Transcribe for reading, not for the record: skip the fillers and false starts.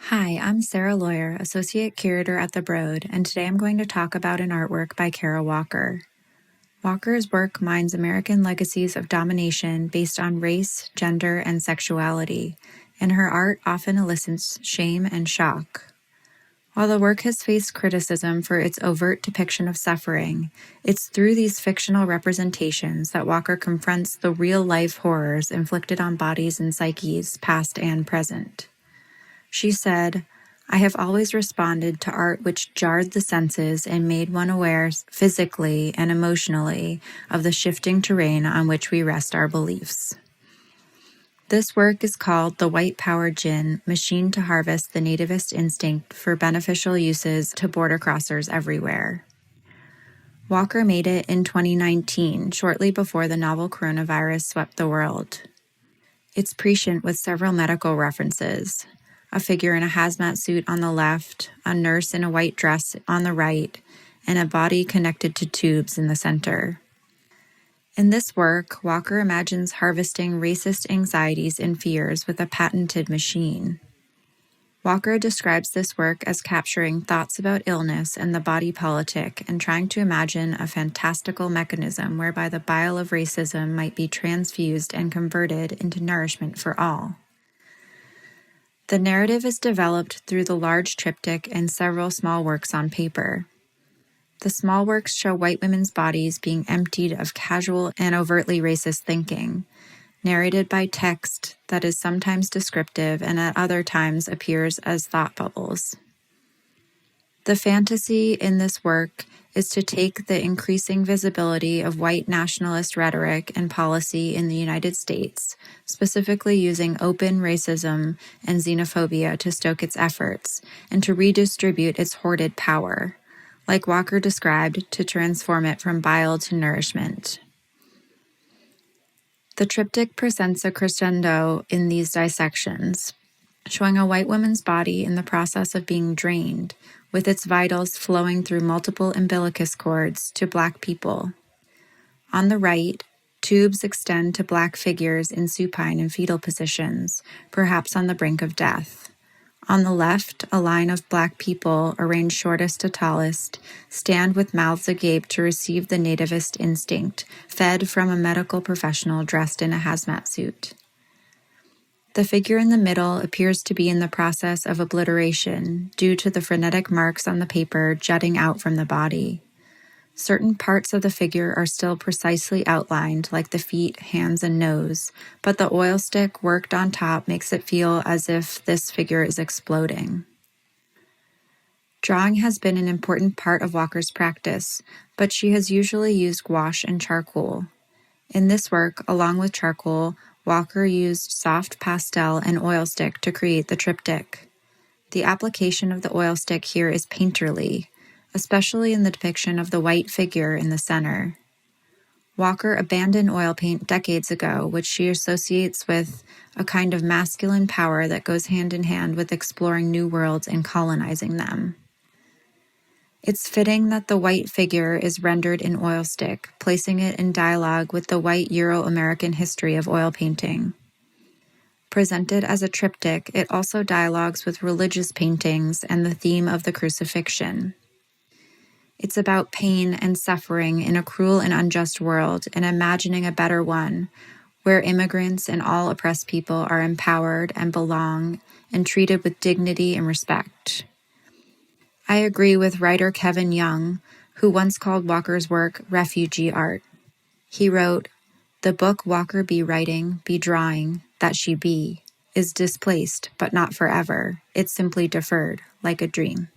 Hi, I'm Sarah Loyer, Associate Curator at the Broad, and today I'm going to talk about an artwork by Kara Walker. Walker's work mines American legacies of domination based on race, gender, and sexuality, and her art often elicits shame and shock. While the work has faced criticism for its overt depiction of suffering, it's through these fictional representations that Walker confronts the real-life horrors inflicted on bodies and psyches, past and present. She said, "I have always responded to art which jarred the senses and made one aware physically and emotionally of the shifting terrain on which we rest our beliefs." This work is called The White Power Djinn, Machine to Harvest the Nativist Instinct for Beneficial Uses to Border Crossers Everywhere. Walker made it in 2019, shortly before the novel coronavirus swept the world. It's prescient with several medical references. A figure in a hazmat suit on the left, a nurse in a white dress on the right, and a body connected to tubes in the center. In this work, Walker imagines harvesting racist anxieties and fears with a patented machine. Walker describes this work as capturing thoughts about illness and the body politic and trying to imagine a fantastical mechanism whereby the bile of racism might be transfused and converted into nourishment for all. The narrative is developed through the large triptych and several small works on paper. The small works show white women's bodies being emptied of casual and overtly racist thinking, narrated by text that is sometimes descriptive and at other times appears as thought bubbles. The fantasy in this work is to take the increasing visibility of white nationalist rhetoric and policy in the United States, specifically using open racism and xenophobia to stoke its efforts, and to redistribute its hoarded power, like Walker described, to transform it from bile to nourishment. The triptych presents a crescendo in these dissections, showing a white woman's body in the process of being drained, with its vitals flowing through multiple umbilicus cords to Black people. On the right, tubes extend to Black figures in supine and fetal positions, perhaps on the brink of death. On the left, a line of Black people, arranged shortest to tallest, stand with mouths agape to receive the nativist instinct, fed from a medical professional dressed in a hazmat suit. The figure in the middle appears to be in the process of obliteration due to the frenetic marks on the paper jutting out from the body. Certain parts of the figure are still precisely outlined, like the feet, hands, and nose, but the oil stick worked on top makes it feel as if this figure is exploding. Drawing has been an important part of Walker's practice, but she has usually used gouache and charcoal. In this work, along with charcoal, Walker used soft pastel and oil stick to create the triptych. The application of the oil stick here is painterly, especially in the depiction of the white figure in the center. Walker abandoned oil paint decades ago, which she associates with a kind of masculine power that goes hand in hand with exploring new worlds and colonizing them. It's fitting that the white figure is rendered in oil stick, placing it in dialogue with the white Euro-American history of oil painting. Presented as a triptych, it also dialogues with religious paintings and the theme of the crucifixion. It's about pain and suffering in a cruel and unjust world and imagining a better one, where immigrants and all oppressed people are empowered and belong and treated with dignity and respect. I agree with writer Kevin Young, who once called Walker's work refugee art. He wrote, "The book Walker be writing, be drawing, that she be, is displaced, but not forever. It's simply deferred, like a dream."